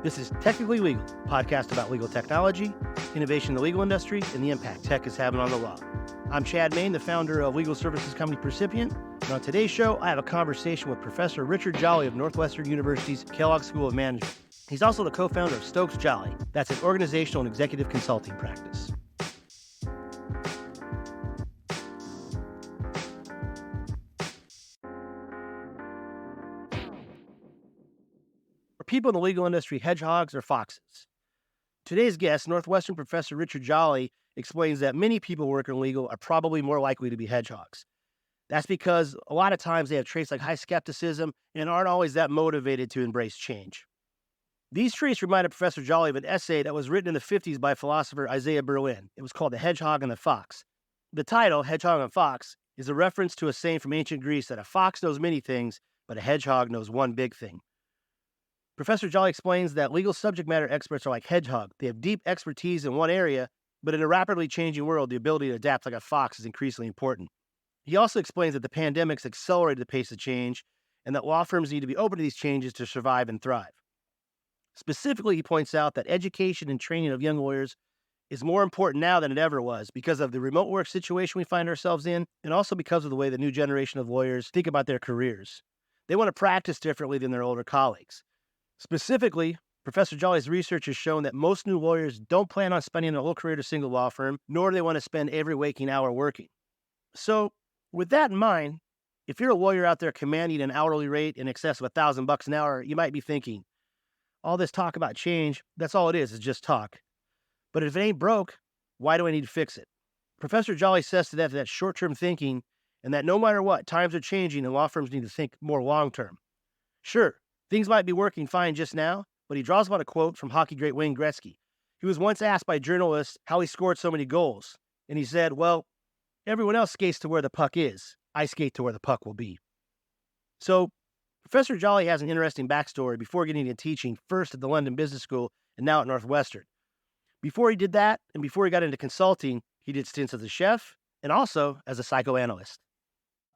This is Technically Legal, a podcast about legal technology, innovation in the legal industry, and the impact tech is having on the law. I'm Chad Main, the founder of legal services company Percipient, and on today's show, I have a conversation with Professor Richard Jolly of Northwestern University's Kellogg School of Management. He's also the co-founder of Stokes Jolly. That's an organizational and executive consulting practice. For people in the legal industry, hedgehogs are foxes. Today's guest, Northwestern Professor Richard Jolly, explains that many people working in legal are probably more likely to be hedgehogs. That's because a lot of times they have traits like high skepticism and aren't always that motivated to embrace change. These traits reminded Professor Jolly of an essay that was written in the 50s by philosopher Isaiah Berlin. It was called The Hedgehog and the Fox. The title, Hedgehog and Fox, is a reference to a saying from ancient Greece that a fox knows many things, but a hedgehog knows one big thing. Professor Jolly explains that legal subject matter experts are like hedgehog. They have deep expertise in one area, but in a rapidly changing world, the ability to adapt like a fox is increasingly important. He also explains that the pandemic's accelerated the pace of change and that law firms need to be open to these changes to survive and thrive. Specifically, he points out that education and training of young lawyers is more important now than it ever was because of the remote work situation we find ourselves in, and also because of the way the new generation of lawyers think about their careers. They want to practice differently than their older colleagues. Specifically, Professor Jolly's research has shown that most new lawyers don't plan on spending their whole career at a single law firm, nor do they want to spend every waking hour working. So, with that in mind, if you're a lawyer out there commanding an hourly rate in excess of $1,000 an hour, you might be thinking, all this talk about change, that's all it is just talk. But if it ain't broke, why do I need to fix it? Professor Jolly says to that's short-term thinking, and that no matter what, times are changing and law firms need to think more long-term. Sure, things might be working fine just now, but he draws on a quote from hockey great Wayne Gretzky. He was once asked by journalists how he scored so many goals, and he said, well, everyone else skates to where the puck is. I skate to where the puck will be. So, Professor Jolly has an interesting backstory before getting into teaching, first at the London Business School and now at Northwestern. Before he did that, and before he got into consulting, he did stints as a chef and also as a psychoanalyst.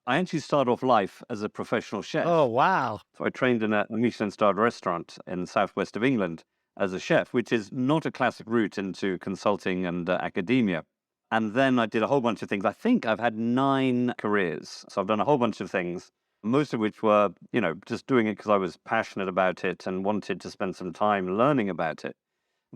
I actually started off life as a professional chef. Oh, wow. So I trained in a Michelin-starred restaurant in the southwest of England as a chef, which is not a classic route into consulting and academia. And then I did a whole bunch of things. I think I've had 9 careers. So I've done a whole bunch of things, most of which were, just doing it because I was passionate about it and wanted to spend some time learning about it.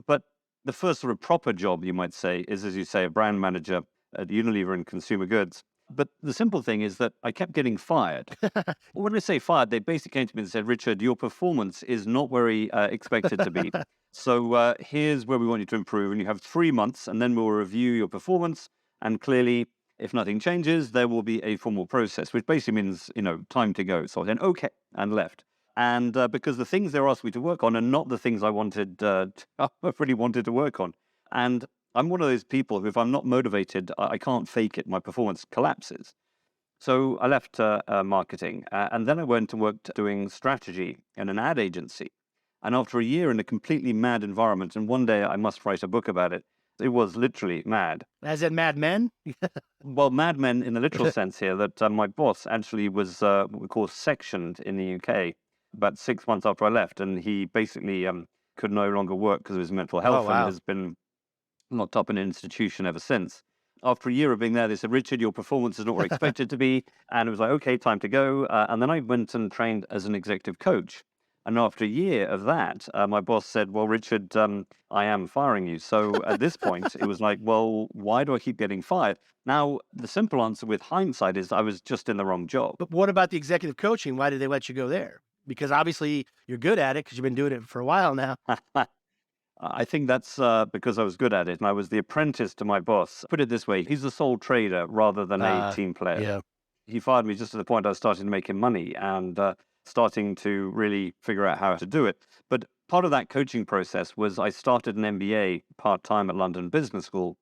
But the first sort of proper job, you might say, is, as you say, a brand manager at Unilever in consumer goods. But the simple thing is that I kept getting fired. When I say fired, they basically came to me and said, Richard, your performance is not where we expected to be. So here's where we want you to improve. And you have 3 months, and then we'll review your performance. And clearly, if nothing changes, there will be a formal process, which basically means, time to go. So I said, okay, and left. And because the things they're asking me to work on are not the things I really wanted to work on. And I'm one of those people who, if I'm not motivated, I can't fake it. My performance collapses. So I left marketing, and then I went and worked doing strategy in an ad agency. And after a year in a completely mad environment, and one day I must write a book about it, it was literally mad. As in Mad Men? Well, Mad Men in the literal sense here, that my boss actually was what we call sectioned in the UK about 6 months after I left, and he basically could no longer work because of his mental health. Oh, wow. And has been locked up in an institution ever since. After a year of being there, they said, Richard, your performance is not where expected to be. And it was like, okay, time to go. And then I went and trained as an executive coach. And after a year of that, my boss said, well, Richard, I am firing you. So at this point, it was like, well, why do I keep getting fired? Now, the simple answer with hindsight is I was just in the wrong job. But what about the executive coaching? Why did they let you go there? Because obviously you're good at it because you've been doing it for a while now. I think that's because I was good at it, and I was the apprentice to my boss. Put it this way, he's a sole trader rather than a team player. Yeah. He fired me just at the point I was starting to make him money and starting to really figure out how to do it. But part of that coaching process was I started an MBA part-time at London Business School,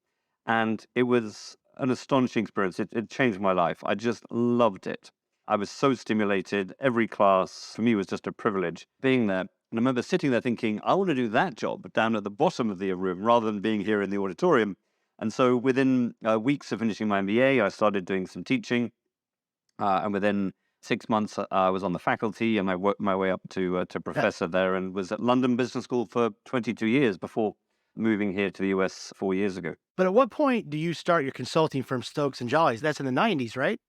and it was an astonishing experience. It changed my life. I just loved it. I was so stimulated. Every class, for me, was just a privilege being there. And I remember sitting there thinking, I want to do that job down at the bottom of the room rather than being here in the auditorium. And so within weeks of finishing my MBA, I started doing some teaching. And within 6 months I was on the faculty, and I worked my way up to Yeah. professor there, and was at London Business School for 22 years before moving here to the US 4 years ago. But at what point do you start your consulting firm, Stokes and Jollies? That's in the 90s, right?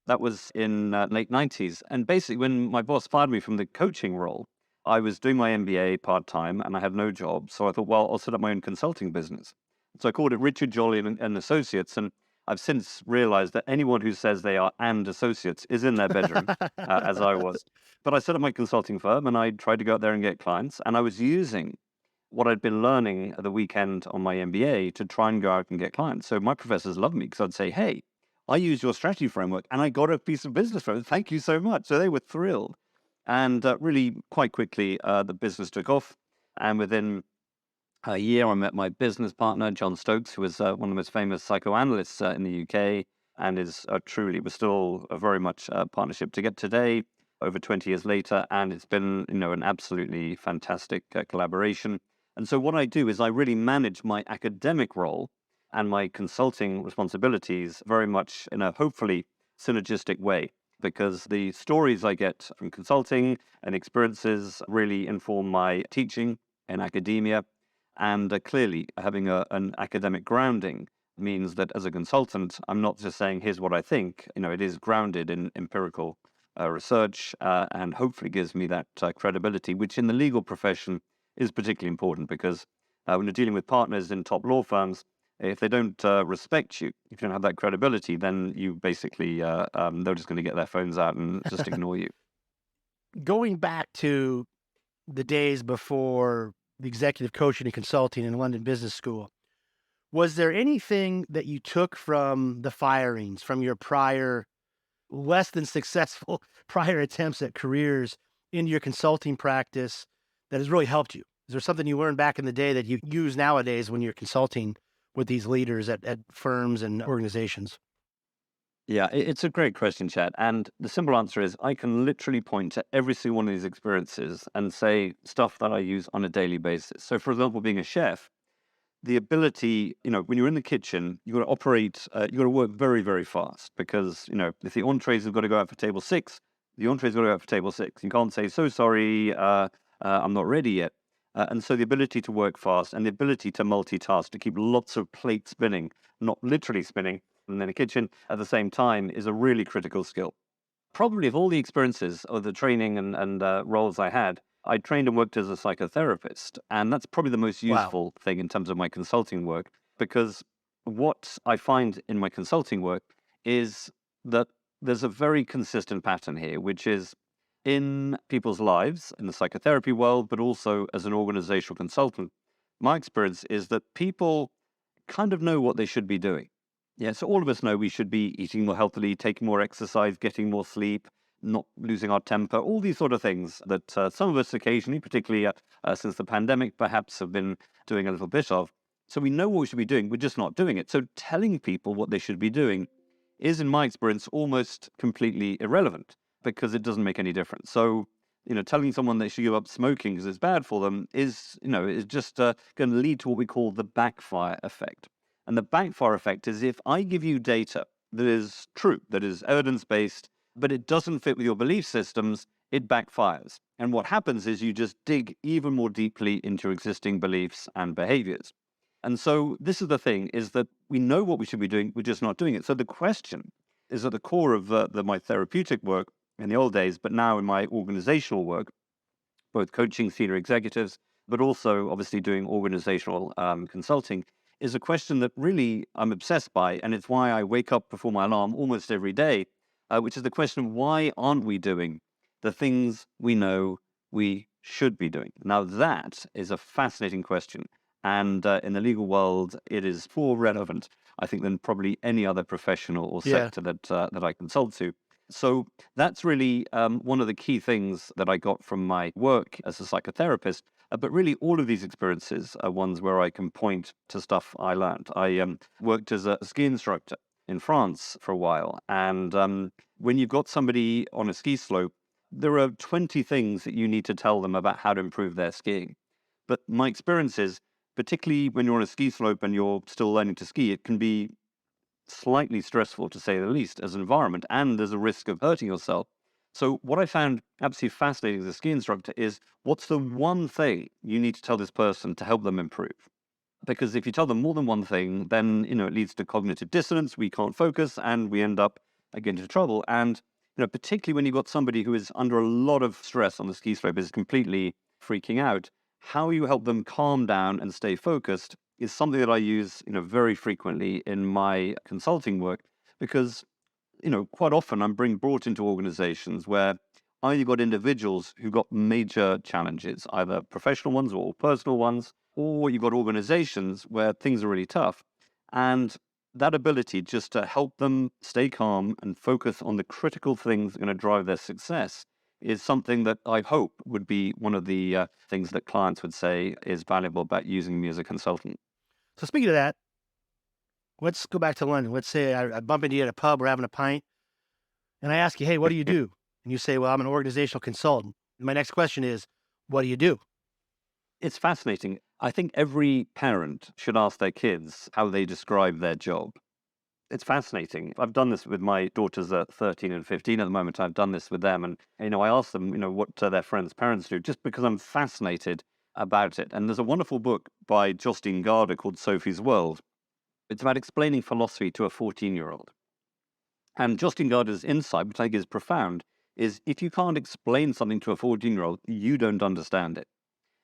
That was in late 90s. And basically, when my boss fired me from the coaching role, I was doing my MBA part time and I had no job. So I thought, well, I'll set up my own consulting business. So I called it Richard Jolly and Associates. And I've since realized that anyone who says they are and associates is in their bedroom, as I was. But I set up my consulting firm and I tried to go out there and get clients. And I was using what I'd been learning at the weekend on my MBA to try and go out and get clients. So my professors loved me because I'd say, hey, I used your strategy framework and I got a piece of business from it. Thank you so much. So they were thrilled. And really, quite quickly, the business took off. And within a year, I met my business partner, John Stokes, who was one of the most famous psychoanalysts in the UK, and is truly, we're still very much a partnership to get today, over 20 years later. And it's been, an absolutely fantastic collaboration. And so what I do is I really manage my academic role and my consulting responsibilities very much in a hopefully synergistic way, because the stories I get from consulting and experiences really inform my teaching in academia. And clearly, having an academic grounding means that as a consultant, I'm not just saying, here's what I think. It is grounded in empirical research, and hopefully gives me that credibility, which in the legal profession is particularly important, because when you're dealing with partners in top law firms, if they don't respect you, if you don't have that credibility, then you basically, they're just going to get their phones out and just ignore you. Going back to the days before the executive coaching and consulting in London Business School, was there anything that you took from the firings, from your prior less than successful prior attempts at careers into your consulting practice that has really helped you? Is there something you learned back in the day that you use nowadays when you're consulting with these leaders at firms and organizations? Yeah, it's a great question, Chad. And the simple answer is I can literally point to every single one of these experiences and say stuff that I use on a daily basis. So, for example, being a chef, the ability, when you're in the kitchen, you've got to operate, you've got to work very, very fast, because, if the entrees have got to go out for table six, the entrees got to go out for table six. You can't say, so sorry, I'm not ready yet. And so the ability to work fast and the ability to multitask, to keep lots of plates spinning, not literally spinning, in the kitchen at the same time, is a really critical skill. Probably of all the experiences or the training and roles I had, I trained and worked as a psychotherapist. And that's probably the most Wow. useful thing in terms of my consulting work, because what I find in my consulting work is that there's a very consistent pattern here, which is in people's lives, in the psychotherapy world, but also as an organizational consultant. My experience is that people kind of know what they should be doing. Yeah, so all of us know we should be eating more healthily, taking more exercise, getting more sleep, not losing our temper, all these sort of things that some of us occasionally, particularly since the pandemic, perhaps have been doing a little bit of. So we know what we should be doing, we're just not doing it. So telling people what they should be doing is, in my experience, almost completely irrelevant, because it doesn't make any difference. So, telling someone they should give up smoking because it's bad for them is just going to lead to what we call the backfire effect. And the backfire effect is, if I give you data that is true, that is evidence-based, but it doesn't fit with your belief systems, it backfires. And what happens is you just dig even more deeply into your existing beliefs and behaviors. And so this is the thing, is that we know what we should be doing, we're just not doing it. So the question is at the core of my therapeutic work in the old days, but now in my organizational work, both coaching senior executives, but also obviously doing organizational consulting, is a question that really I'm obsessed by. And it's why I wake up before my alarm almost every day, which is the question, why aren't we doing the things we know we should be doing? Now, that is a fascinating question. And in the legal world, it is more relevant, I think, than probably any other professional or Yeah. sector that I consult to. So that's really one of the key things that I got from my work as a psychotherapist. But really, all of these experiences are ones where I can point to stuff I learned. I worked as a ski instructor in France for a while. And when you've got somebody on a ski slope, there are 20 things that you need to tell them about how to improve their skiing. But my experience is, particularly when you're on a ski slope and you're still learning to ski, it can be slightly stressful, to say the least, as an environment, and there's a risk of hurting yourself. So what I found absolutely fascinating as a ski instructor is, what's the one thing you need to tell this person to help them improve? Because if you tell them more than one thing, then, it leads to cognitive dissonance. We can't focus and we end up getting into trouble. And, particularly when you've got somebody who is under a lot of stress on the ski slope, is completely freaking out, how you help them calm down and stay focused is something that I use, very frequently in my consulting work, because, quite often I'm being brought into organizations where either you've got individuals who got major challenges, either professional ones or personal ones, or you've got organizations where things are really tough. And that ability just to help them stay calm and focus on the critical things that are going to drive their success is something that I hope would be one of the things that clients would say is valuable about using me as a consultant. So speaking of that, let's go back to London. Let's say I bump into you at a pub, we're having a pint, and I ask you, hey, what do you do? And you say, well, I'm an organizational consultant. And my next question is, what do you do? It's fascinating. I think every parent should ask their kids how they describe their job. It's fascinating. I've done this with my daughters at 13 and 15 at the moment. I've done this with them. And, I ask them, what their friends' parents do, just because I'm fascinated about it. And there's a wonderful book by Justine Garder called Sophie's World. It's about explaining philosophy to a 14-year-old. And Justine Garder's insight, which I think is profound, is if you can't explain something to a 14-year-old, you don't understand it.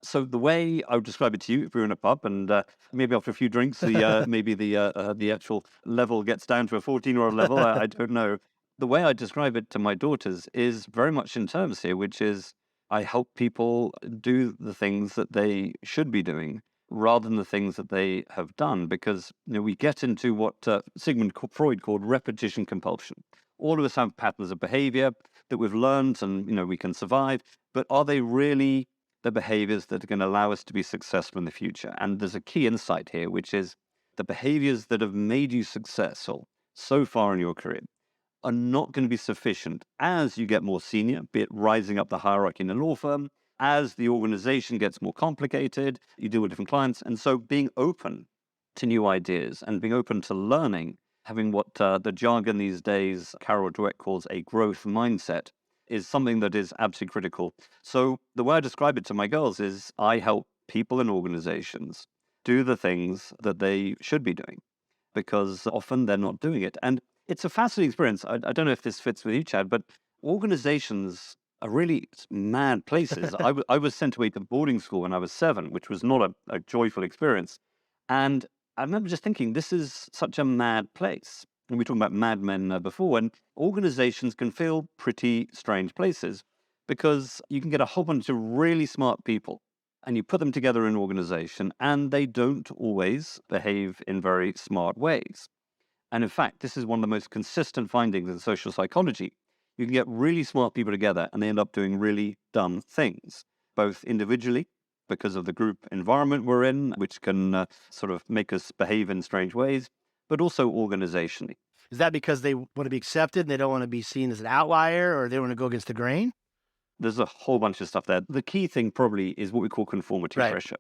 So the way I would describe it to you, if we were in a pub and maybe after a few drinks, the actual level gets down to a 14-year-old level, I don't know. The way I describe it to my daughters is very much in terms here, which is I help people do the things that they should be doing rather than the things that they have done, because we get into what Sigmund Freud called repetition compulsion. All of us have patterns of behavior that we've learned and we can survive, but are they really the behaviors that are going to allow us to be successful in the future? And there's a key insight here, which is the behaviors that have made you successful so far in your career are not going to be sufficient as you get more senior, be it rising up the hierarchy in a law firm, as the organization gets more complicated, you deal with different clients. And so being open to new ideas and being open to learning, having what the jargon these days, Carol Dweck calls a growth mindset, is something that is absolutely critical. So the way I describe it to my girls is I help people and organizations do the things that they should be doing, because often they're not doing it. And it's a fascinating experience. I don't know if this fits with you, Chad, but organizations are really mad places. I was sent away to boarding school when I was 7, which was not a joyful experience. And I remember just thinking, this is such a mad place. And we were talking about madmen before, and organizations can feel pretty strange places because you can get a whole bunch of really smart people and you put them together in an organization and they don't always behave in very smart ways. And in fact, this is one of the most consistent findings in social psychology. You can get really smart people together and they end up doing really dumb things, both individually, because of the group environment we're in, which can sort of make us behave in strange ways, but also organizationally. Is that because they want to be accepted and they don't want to be seen as an outlier, or they want to go against the grain? There's a whole bunch of stuff there. The key thing probably is what we call conformity Right. pressure.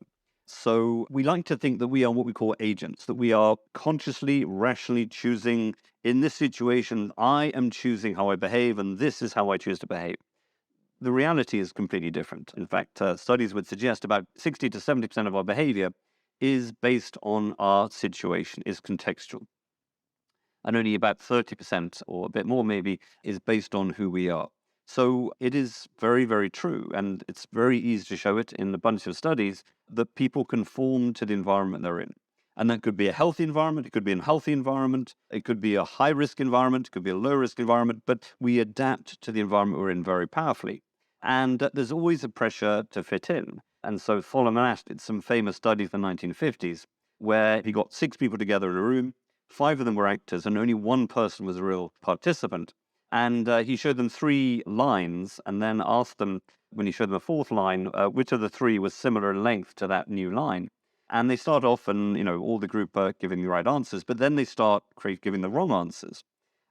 So we like to think that we are what we call agents, that we are consciously, rationally choosing, in this situation, I am choosing how I behave, and this is how I choose to behave. The reality is completely different. In fact, studies would suggest about 60 to 70% of our behavior is based on our situation, is contextual. And only about 30% or a bit more maybe is based on who we are. So it is very, very true. And it's very easy to show it in a bunch of studies that people conform to the environment they're in. And that could be a healthy environment, it could be an unhealthy environment, it could be a high-risk environment, it could be a low-risk environment, but we adapt to the environment we're in very powerfully. And there's always a pressure to fit in. And so Solomon Asch did some famous studies in the 1950s where he got 6 people together in a room, 5 of them were actors, and only 1 person was a real participant. And he showed them 3 lines and then asked them, when he showed them a 4th line, which of the 3 was similar in length to that new line. And they start off and, all the group are giving the right answers, but then they start giving the wrong answers.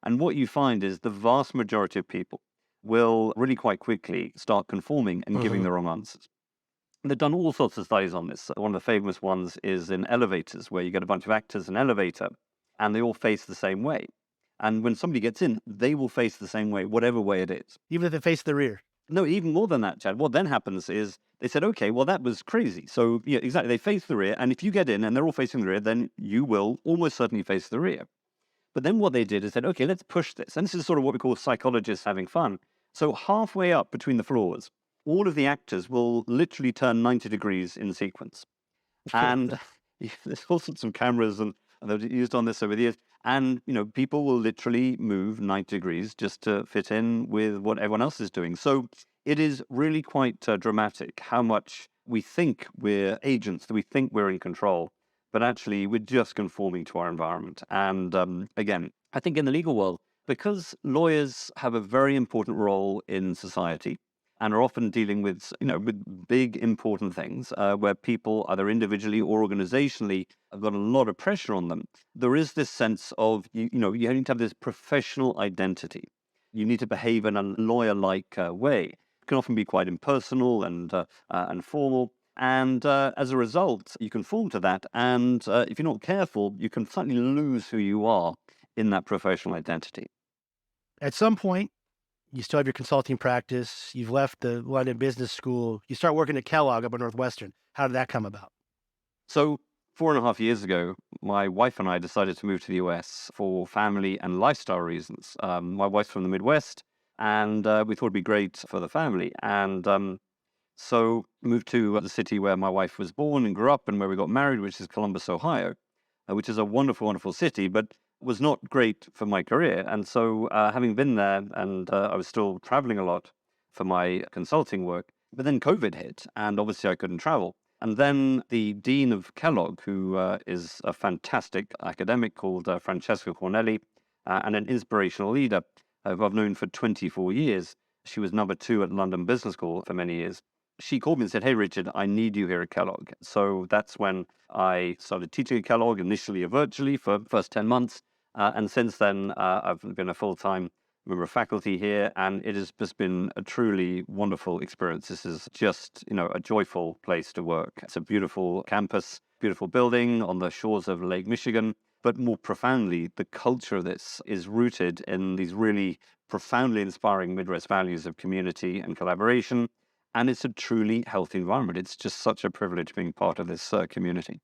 And what you find is the vast majority of people will really quite quickly start conforming and giving the wrong answers. And they've done all sorts of studies on this. One of the famous ones is in elevators, where you get a bunch of actors in an elevator. and they all face the same way. And when somebody gets in, they will face the same way, whatever way it is. Even if they face the rear. No, even more than that, Chad. What then happens is they said, okay, well, that was crazy. So, yeah, exactly. They face the rear. And if you get in and they're all facing the rear, then you will almost certainly face the rear. But then what they did is said, okay, let's push this. And this is sort of what we call psychologists having fun. So halfway up between the floors, all of the actors will literally turn 90 degrees in sequence. And there's all sorts of cameras and they've used on this over the years. And, people will literally move 90 degrees just to fit in with what everyone else is doing. So it is really quite dramatic how much we think we're agents, that we think we're in control, but actually we're just conforming to our environment. And again, I think in the legal world, because lawyers have a very important role in society, and are often dealing with, with big, important things where people, either individually or organizationally, have got a lot of pressure on them. There is this sense of, you need to have this professional identity. You need to behave in a lawyer-like way. It can often be quite impersonal and formal. And as a result, you conform to that. And if you're not careful, you can suddenly lose who you are in that professional identity. At some point, you still have your consulting practice. You've left the London Business School. You start working at Kellogg up at Northwestern. How did that come about? So 4.5 years ago, my wife and I decided to move to the US for family and lifestyle reasons. My wife's from the Midwest, and we thought it'd be great for the family. And so moved to the city where my wife was born and grew up and where we got married, which is Columbus, Ohio, which is a wonderful, wonderful city, but was not great for my career. And so having been there, and I was still traveling a lot for my consulting work, but then COVID hit and obviously I couldn't travel. And then the dean of Kellogg, who is a fantastic academic called Francesca Cornelli, and an inspirational leader who I've known for 24 years. She was number 2 at London Business School for many years. She called me and said, hey, Richard, I need you here at Kellogg. So that's when I started teaching at Kellogg, initially virtually for the first 10 months. And since then, I've been a full-time member of faculty here, and it has just been a truly wonderful experience. This is just, a joyful place to work. It's a beautiful campus, beautiful building on the shores of Lake Michigan. But more profoundly, the culture of this is rooted in these really profoundly inspiring Midwest values of community and collaboration. And it's a truly healthy environment. It's just such a privilege being part of this community.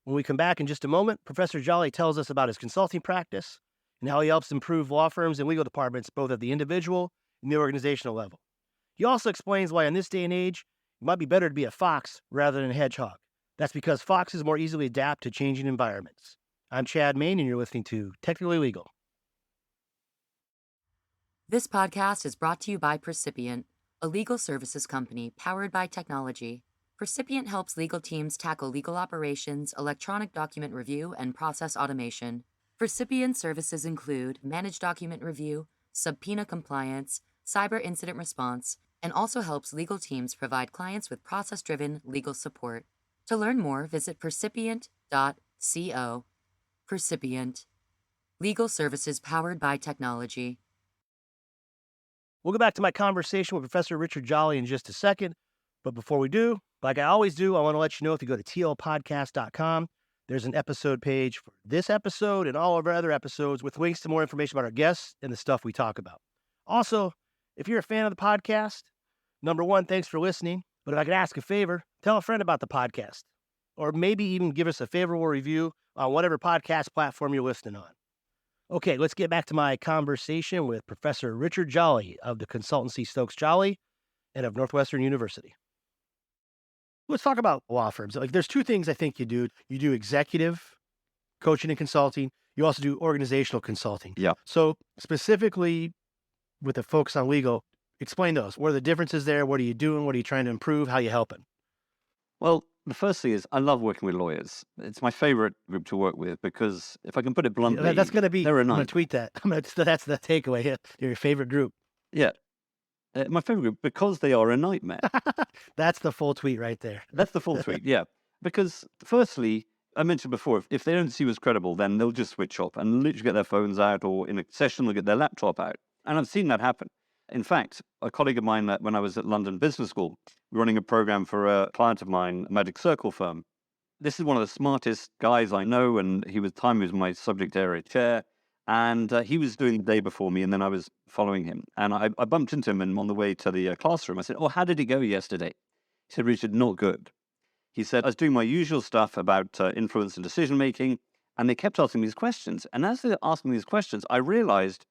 When we come back in just a moment, Professor Jolly tells us about his consulting practice and how he helps improve law firms and legal departments both at the individual and the organizational level. He also explains why in this day and age, it might be better to be a fox rather than a hedgehog. That's because foxes more easily adapt to changing environments. I'm Chad Main, and you're listening to Technically Legal. This podcast is brought to you by Percipient, a legal services company powered by technology. Percipient helps legal teams tackle legal operations, electronic document review, and process automation. Percipient services include managed document review, subpoena compliance, cyber incident response, and also helps legal teams provide clients with process-driven legal support. To learn more, visit percipient.co. Percipient. Legal services powered by technology. We'll go back to my conversation with Professor Richard Jolly in just a second. But before we do, like I always do, I want to let you know if you go to tlpodcast.com, there's an episode page for this episode and all of our other episodes with links to more information about our guests and the stuff we talk about. Also, if you're a fan of the podcast, number one, thanks for listening. But if I could ask a favor, tell a friend about the podcast, or maybe even give us a favorable review on whatever podcast platform you're listening on. Okay, let's get back to my conversation with Professor Richard Jolly of the consultancy Stokes Jolly and of Northwestern University. Let's talk about law firms. Like, there's 2 things I think you do. You do executive coaching and consulting. You also do organizational consulting. Yeah. So specifically with the focus on legal, explain those. What are the differences there? What are you doing? What are you trying to improve? How are you helping? Well, the first thing is I love working with lawyers. It's my favorite group to work with because if I can put it bluntly, That's going to be, they're a I'm going nightmare. to tweet that. That's the takeaway. Yeah, they're your favorite group. Yeah. My favorite group because they are a nightmare. That's the full tweet right there. That's the full tweet, yeah. Because firstly, I mentioned before, if they don't see you as credible, then they'll just switch off and literally get their phones out, or in a session they'll get their laptop out. And I've seen that happen. In fact, a colleague of mine, when I was at London Business School, running a program for a client of mine, a Magic Circle firm, This is one of the smartest guys I know, and he was my subject area chair. And he was doing the day before me, and then I was following him. And I bumped into him and on the way to the classroom. I said, "Oh, how did it go yesterday?" He said, "Richard, not good." He said, "I was doing my usual stuff about influence and decision making, and they kept asking me these questions. And as they were asking me these questions, I realized,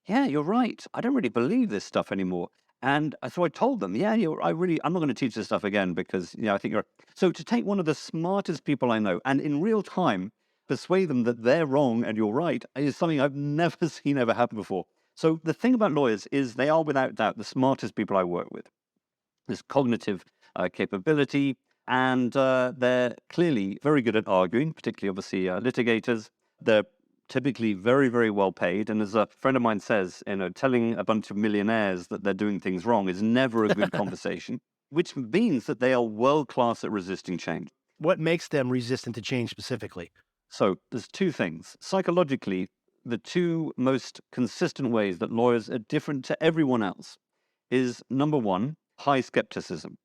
yeah, you're right. I don't really believe this stuff anymore." And so I told them, "Yeah, I'm not going to teach this stuff again because, I think you're." So to take one of the smartest people I know and in real time persuade them that they're wrong and you're right is something I've never seen ever happen before. So the thing about lawyers is they are without doubt the smartest people I work with. This cognitive capability, and they're clearly very good at arguing, particularly obviously litigators. They're typically very, very well paid. And as a friend of mine says, telling a bunch of millionaires that they're doing things wrong is never a good conversation, which means that they are world class at resisting change. What makes them resistant to change specifically? So there's two things. Psychologically, the two most consistent ways that lawyers are different to everyone else is number one, high skepticism.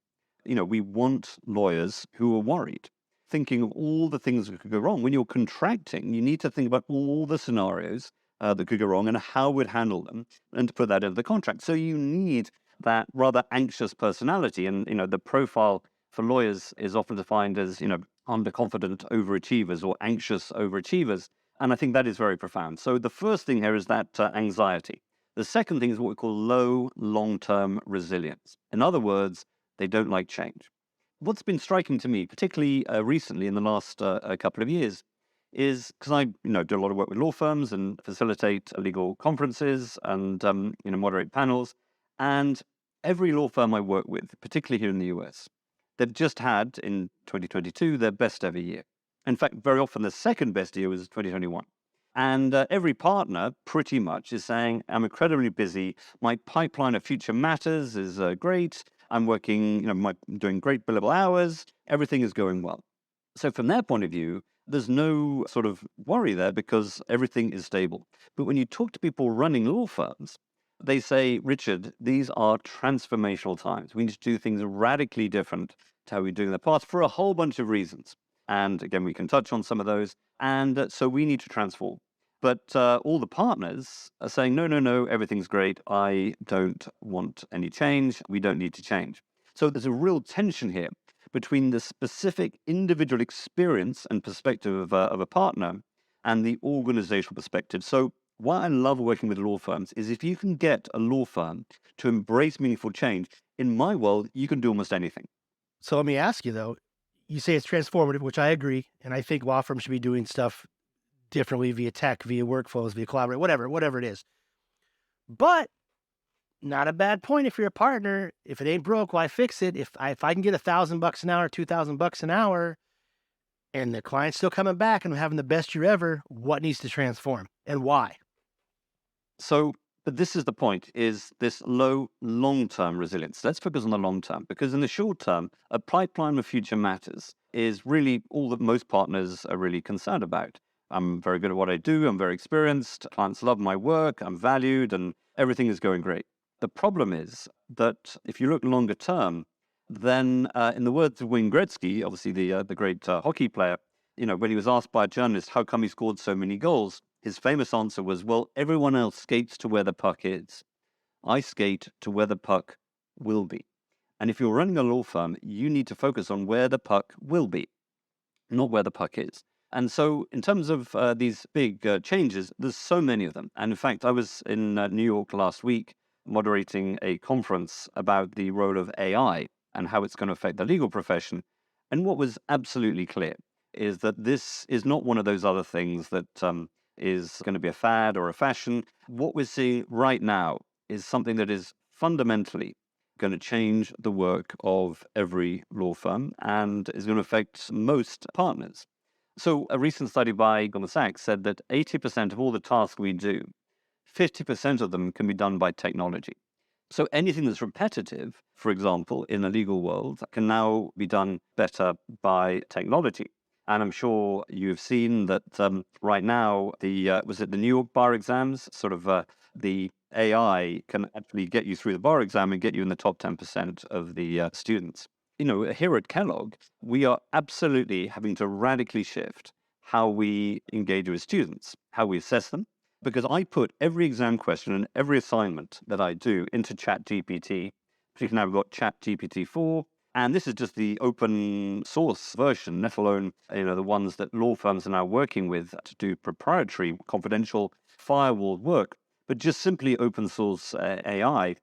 We want lawyers who are worried, thinking of all the things that could go wrong. When you're contracting, you need to think about all the scenarios that could go wrong and how we'd handle them and to put that into the contract. So you need that rather anxious personality. And, the profile for lawyers is often defined as, underconfident overachievers or anxious overachievers. And I think that is very profound. So the first thing here is that anxiety. The second thing is what we call low long-term resilience. In other words, they don't like change. What's been striking to me, particularly recently in the last couple of years, is because I do a lot of work with law firms and facilitate legal conferences and moderate panels. And every law firm I work with, particularly here in the US, they've just had in 2022 their best ever year. In fact, very often the second best year was 2021. And every partner pretty much is saying, "I'm incredibly busy. My pipeline of future matters is great. I'm working, doing great billable hours. Everything is going well." So from their point of view, there's no sort of worry there because everything is stable. But when you talk to people running law firms, they say, "Richard, these are transformational times. We need to do things radically different to how we do in the past for a whole bunch of reasons." And again, we can touch on some of those. And so we need to transform. But all the partners are saying, "No, no, no, everything's great. I don't want any change. We don't need to change." So there's a real tension here between the specific individual experience and perspective of a partner and the organizational perspective. So what I love working with law firms is if you can get a law firm to embrace meaningful change, in my world, you can do almost anything. So let me ask you though, you say it's transformative, which I agree. And I think law firms should be doing stuff differently via tech, via workflows, via collaborate, whatever it is. But not a bad point if you're a partner. If it ain't broke, why fix it? If I can get $1,000 an hour, $2,000 an hour, and the client's still coming back and having the best year ever, what needs to transform and why? So, but this is the point, is this low long-term resilience. Let's focus on the long term, because in the short term, a pipeline of future matters is really all that most partners are really concerned about. I'm very good at what I do. I'm very experienced. Clients love my work. I'm valued and everything is going great. The problem is that if you look longer term, then in the words of Wayne Gretzky, obviously the great hockey player, when he was asked by a journalist how come he scored so many goals, his famous answer was, "Well, everyone else skates to where the puck is. I skate to where the puck will be." And if you're running a law firm, you need to focus on where the puck will be, not where the puck is. And so in terms of these big changes, there's so many of them. And in fact, I was in New York last week moderating a conference about the role of AI and how it's going to affect the legal profession. And what was absolutely clear is that this is not one of those other things that is going to be a fad or a fashion. What we're seeing right now is something that is fundamentally going to change the work of every law firm and is going to affect most partners. So a recent study by Goldman Sachs said that 80% of all the tasks we do, 50% of them can be done by technology. So anything that's repetitive, for example, in a legal world, can now be done better by technology. And I'm sure you've seen that right now, was it the New York bar exams? Sort of the AI can actually get you through the bar exam and get you in the top 10% of the students. here at Kellogg, we are absolutely having to radically shift how we engage with students, how we assess them, because I put every exam question and every assignment that I do into ChatGPT. Particularly now we've got ChatGPT 4, and this is just the open source version, let alone the ones that law firms are now working with to do proprietary, confidential, firewalled work, but just simply open source AI.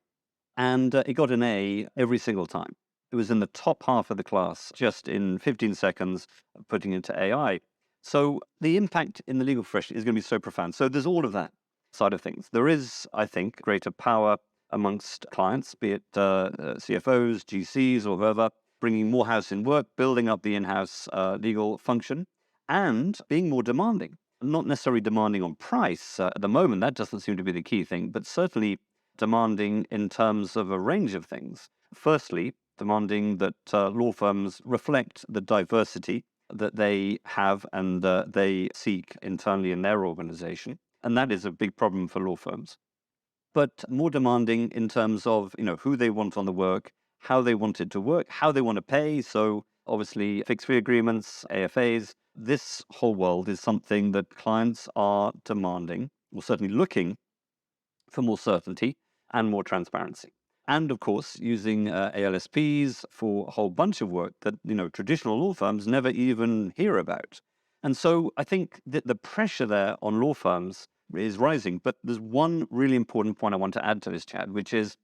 And it got an A every single time. It was in the top half of the class, just in 15 seconds, putting into AI. So the impact in the legal profession is going to be so profound. So there's all of that side of things. There is, I think, greater power amongst clients, be it CFOs, GCs, or whoever, bringing more house in work, building up the in-house legal function, and being more demanding. Not necessarily demanding on price at the moment. That doesn't seem to be the key thing, but certainly demanding in terms of a range of things. Firstly, demanding that law firms reflect the diversity that they have and they seek internally in their organization. And that is a big problem for law firms. But more demanding in terms of, who they want on the work, how they want it to work, how they want to pay. So obviously fixed fee agreements, AFAs, this whole world is something that clients are demanding, or certainly looking for more certainty and more transparency. And of course, using ALSPs for a whole bunch of work that, traditional law firms never even hear about. And so I think that the pressure there on law firms is rising. But there's one really important point I want to add to this, Chad, which is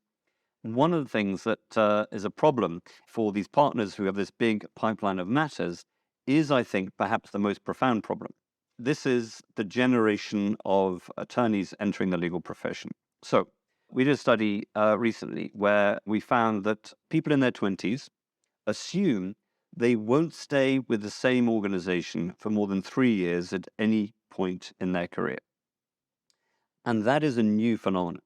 one of the things that is a problem for these partners who have this big pipeline of matters is, I think, perhaps the most profound problem. This is the generation of attorneys entering the legal profession. So we did a study recently where we found that people in their 20s assume they won't stay with the same organization for more than 3 years at any point in their career. And that is a new phenomenon.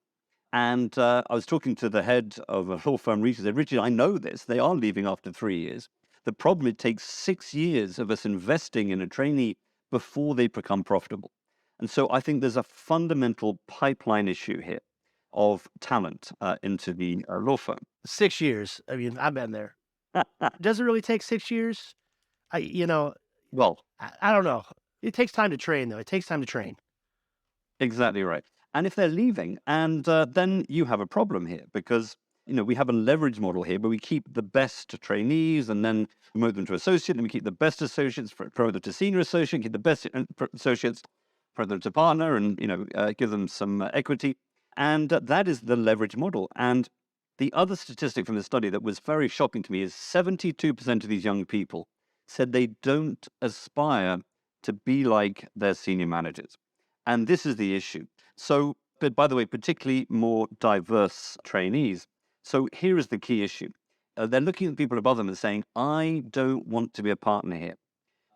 And I was talking to the head of a law firm recently. Said, Richard, I know this. They are leaving after 3 years. The problem, it takes 6 years of us investing in a trainee before they become profitable. And so I think there's a fundamental pipeline issue here of talent into the law firm. 6 years. I mean, I've been there. Does it really take 6 years? Well, I don't know. It takes time to train, though. It takes time to train. Exactly right. And if they're leaving, and then you have a problem here because, we have a leverage model here, but we keep the best trainees and then promote them to associate, and we keep the best associates, promote them to senior associate, keep the best associates, promote them to partner, and, give them some equity. And that is the leverage model. And the other statistic from the study that was very shocking to me is 72% of these young people said they don't aspire to be like their senior managers. And this is the issue. So, but by the way, particularly more diverse trainees. So here is the key issue. They're looking at people above them and saying, I don't want to be a partner here.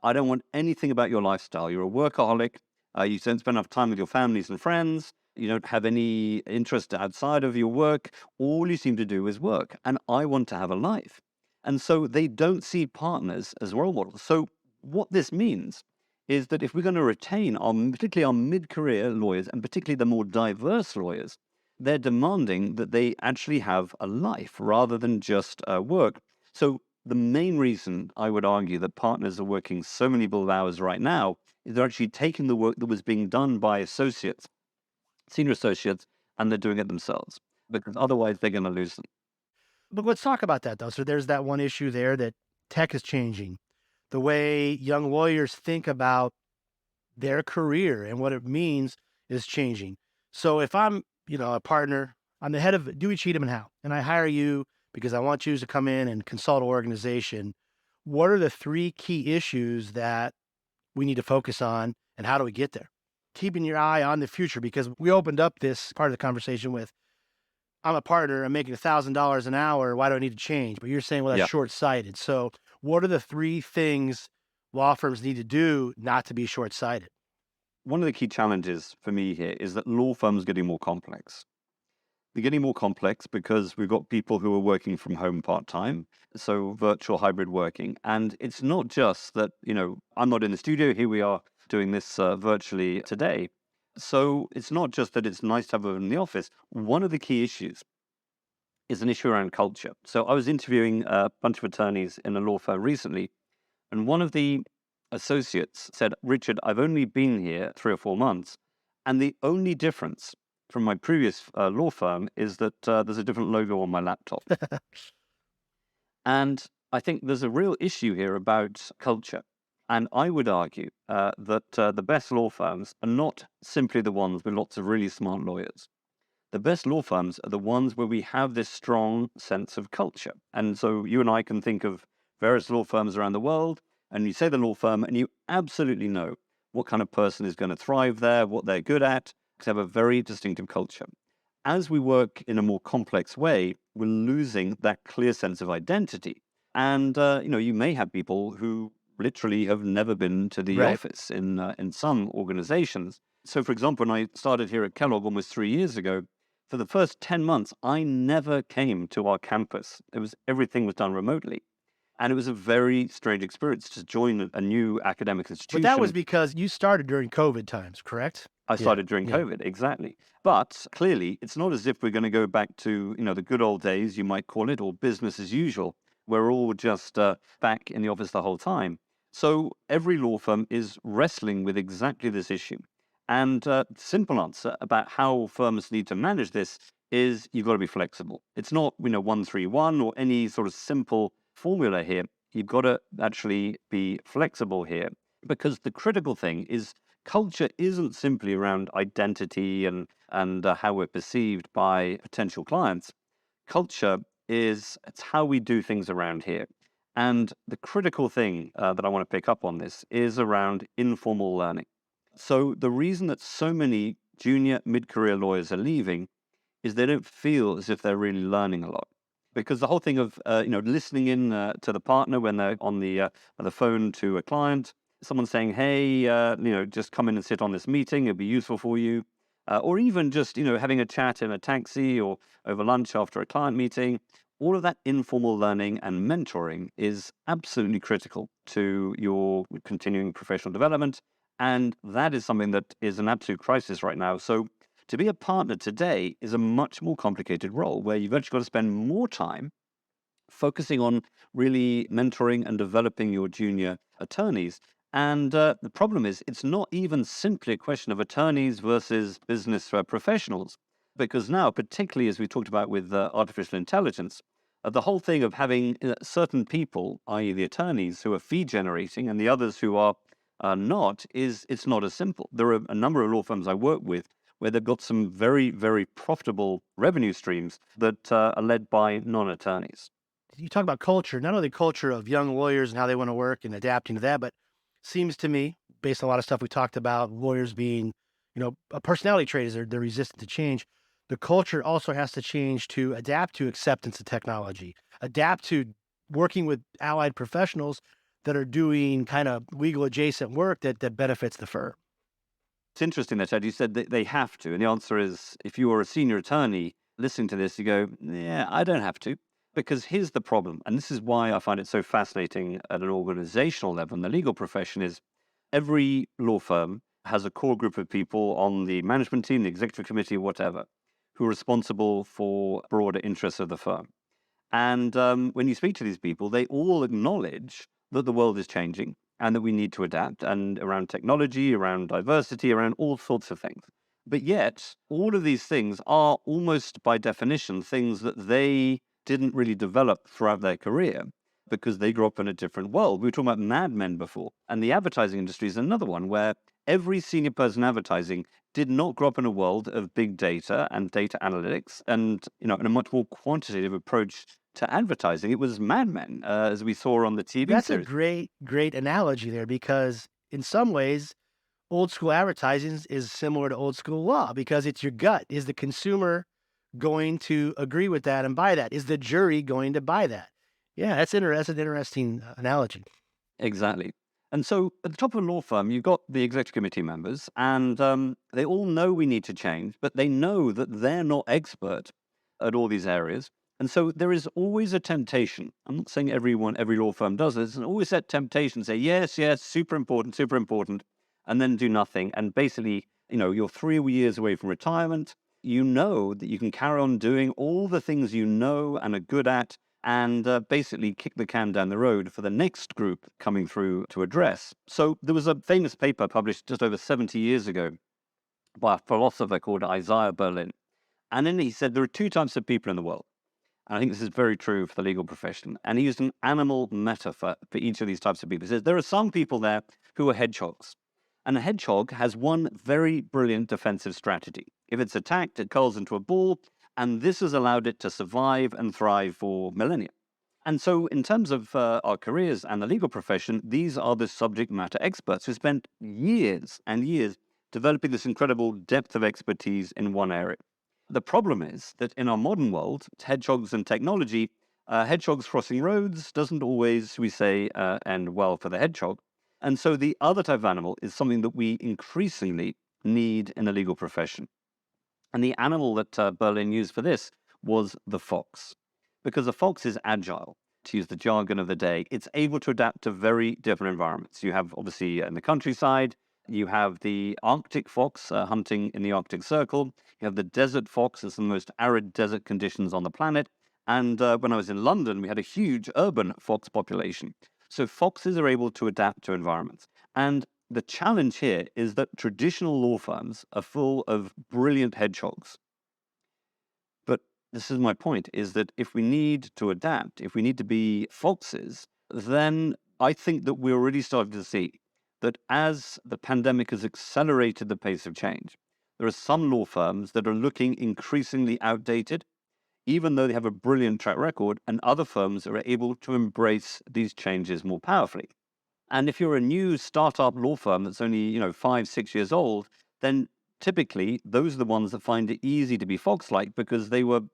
I don't want anything about your lifestyle. You're a workaholic. You don't spend enough time with your families and friends. You don't have any interest outside of your work. All you seem to do is work. And I want to have a life. And so they don't see partners as role models. So what this means is that if we're going to retain particularly our mid-career lawyers, and particularly the more diverse lawyers, they're demanding that they actually have a life rather than just work. So the main reason I would argue that partners are working so many bill hours right now is they're actually taking the work that was being done by associates, senior associates, and they're doing it themselves, because otherwise they're going to lose them. But let's talk about that, though. So there's that one issue there that tech is changing. The way young lawyers think about their career and what it means is changing. So if I'm, a partner, I'm the head of Dewey, Cheatham and Howe, and I hire you because I want you to come in and consult an organization. What are the 3 key issues that we need to focus on, and how do we get there? Keeping your eye on the future, because we opened up this part of the conversation with, I'm a partner, I'm making $1,000 an hour. Why do I need to change? But you're saying, well, that's Yeah. short-sighted. So what are the 3 things law firms need to do not to be short-sighted? One of the key challenges for me here is that law firms are getting more complex. They're getting more complex because we've got people who are working from home part-time, so virtual hybrid working. And it's not just that, I'm not in the studio, here we are doing this virtually today. So it's not just that it's nice to have them in the office. One of the key issues is an issue around culture. So I was interviewing a bunch of attorneys in a law firm recently, and one of the associates said, Richard, I've only been here 3 or 4 months, and the only difference from my previous law firm is that there's a different logo on my laptop. And I think there's a real issue here about culture. And I would argue that the best law firms are not simply the ones with lots of really smart lawyers. The best law firms are the ones where we have this strong sense of culture. And so you and I can think of various law firms around the world, and you say the law firm, and you absolutely know what kind of person is going to thrive there, what they're good at, because they have a very distinctive culture. As we work in a more complex way, we're losing that clear sense of identity. And, you may have people who literally have never been to the Right. office in some organizations. So, for example, when I started here at Kellogg almost 3 years ago, for the first 10 months, I never came to our campus. Everything was done remotely. And it was a very strange experience to join a new academic But that was institution. because you started during COVID times, correct? I Yeah. started during Yeah. COVID, exactly. But clearly, it's not as if we're going to go back to, the good old days, you might call it, or business as usual. We're all just back in the office the whole time. So every law firm is wrestling with exactly this issue. And the simple answer about how firms need to manage this is you've got to be flexible. It's not, 131 or any sort of simple formula here. You've got to actually be flexible here, because the critical thing is culture isn't simply around identity and how we're perceived by potential clients. Culture it's how we do things around here. And the critical thing that I want to pick up on this is around informal learning. So the reason that so many junior mid-career lawyers are leaving is they don't feel as if they're really learning a lot. Because the whole thing of listening in to the partner when they're on the phone to a client, someone saying, "Hey, just come in and sit on this meeting; it'd be useful for you," or even just having a chat in a taxi or over lunch after a client meeting. All of that informal learning and mentoring is absolutely critical to your continuing professional development, and that is something that is an absolute crisis right now. So to be a partner today is a much more complicated role where you've actually got to spend more time focusing on really mentoring and developing your junior attorneys. And the problem is, it's not even simply a question of attorneys versus business professionals, because now, particularly as we talked about with artificial intelligence, the whole thing of having certain people, i.e., the attorneys, who are fee generating and the others who are not, it's not as simple. There are a number of law firms I work with where they've got some very, very profitable revenue streams that are led by non-attorneys. You talk about culture, not only the culture of young lawyers and how they want to work and adapting to that, but seems to me, based on a lot of stuff we talked about, lawyers being, a personality trait is they're resistant to change. The culture also has to change to adapt to acceptance of technology, adapt to working with allied professionals that are doing kind of legal adjacent work that benefits the firm. It's interesting that, Ed, you said that they have to. And the answer is, if you are a senior attorney listening to this, you go, yeah, I don't have to. Because here's the problem. And this is why I find it so fascinating at an organizational level in the legal profession is every law firm has a core group of people on the management team, the executive committee, whatever, who are responsible for broader interests of the firm. And when you speak to these people, they all acknowledge that the world is changing and that we need to adapt, and around technology, around diversity, around all sorts of things. But yet, all of these things are almost by definition things that they didn't really develop throughout their career because they grew up in a different world. We were talking about Mad Men before, and the advertising industry is another one where every senior person in advertising did not grow up in a world of big data and data analytics and, in a much more quantitative approach to advertising. It was Mad Men, as we saw on the TV That's a series. great analogy there because in some ways, old school advertising is similar to old school law because it's your gut. Is the consumer going to agree with that and buy that? Is the jury going to buy that? Yeah, that's an interesting analogy. Exactly. And so at the top of a law firm, you've got the executive committee members, and they all know we need to change, but they know that they're not expert at all these areas. And so there is always a temptation. I'm not saying every law firm does this. There's always that temptation to say, yes, yes, super important, and then do nothing. And basically, you're 3 years away from retirement. you know that you can carry on doing all the things you know and are good at, and basically kick the can down the road for the next group coming through to address. So there was a famous paper published just over 70 years ago by a philosopher called Isaiah Berlin. And then he said there are two types of people in the world. And I think this is very true for the legal profession. And he used an animal metaphor for each of these types of people. He says there are some people there who are hedgehogs. And a hedgehog has one very brilliant defensive strategy. If it's attacked, it curls into a ball, and this has allowed it to survive and thrive for millennia. And so in terms of our careers and the legal profession, these are the subject matter experts who spent years and years developing this incredible depth of expertise in one area. The problem is that in our modern world, hedgehogs and technology, hedgehogs crossing roads doesn't always, we say, end well for the hedgehog. And so the other type of animal is something that we increasingly need in the legal profession. And the animal that Berlin used for this was the fox, because the fox is agile. To use the jargon of the day, it's able to adapt to very different environments. You have, obviously, in the countryside, you have the Arctic fox hunting in the Arctic Circle. You have the desert fox, it's the most arid desert conditions on the planet. And when I was in London, we had a huge urban fox population. So foxes are able to adapt to environments. And the challenge here is that traditional law firms are full of brilliant hedgehogs. But this is my point, is that if we need to adapt, if we need to be foxes, then I think that we're already starting to see that as the pandemic has accelerated the pace of change, there are some law firms that are looking increasingly outdated, even though they have a brilliant track record, and other firms are able to embrace these changes more powerfully. And if you're a new startup law firm that's only, 5, 6 years old, then typically those are the ones that find it easy to be fox-like because the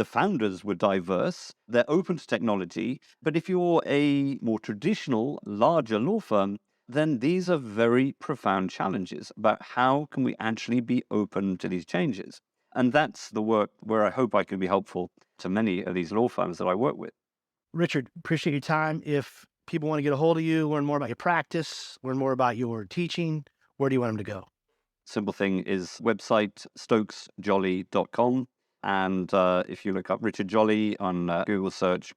founders were diverse, they're open to technology. But if you're a more traditional, larger law firm, then these are very profound challenges about how can we actually be open to these changes. And that's the work where I hope I can be helpful to many of these law firms that I work with. Richard, appreciate your time. If people want to get a hold of you, learn more about your practice, learn more about your teaching, where do you want them to go? Simple thing is website stokesjolly.com. And if you look up Richard Jolly on Google search,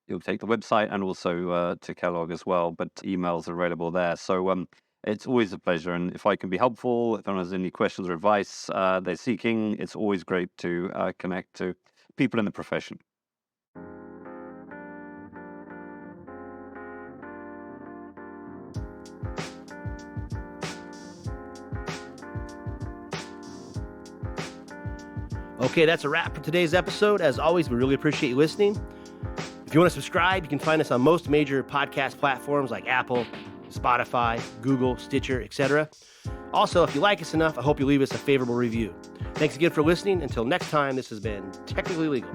you'll take the website and also to Kellogg as well. But emails are available there. So it's always a pleasure. And if I can be helpful, if anyone has any questions or advice they're seeking, it's always great to connect to people in the profession. Okay, that's a wrap for today's episode. As always, we really appreciate you listening. If you want to subscribe, you can find us on most major podcast platforms like Apple, Spotify, Google, Stitcher, etc. Also, if you like us enough, I hope you leave us a favorable review. Thanks again for listening. Until next time, this has been Technically Legal.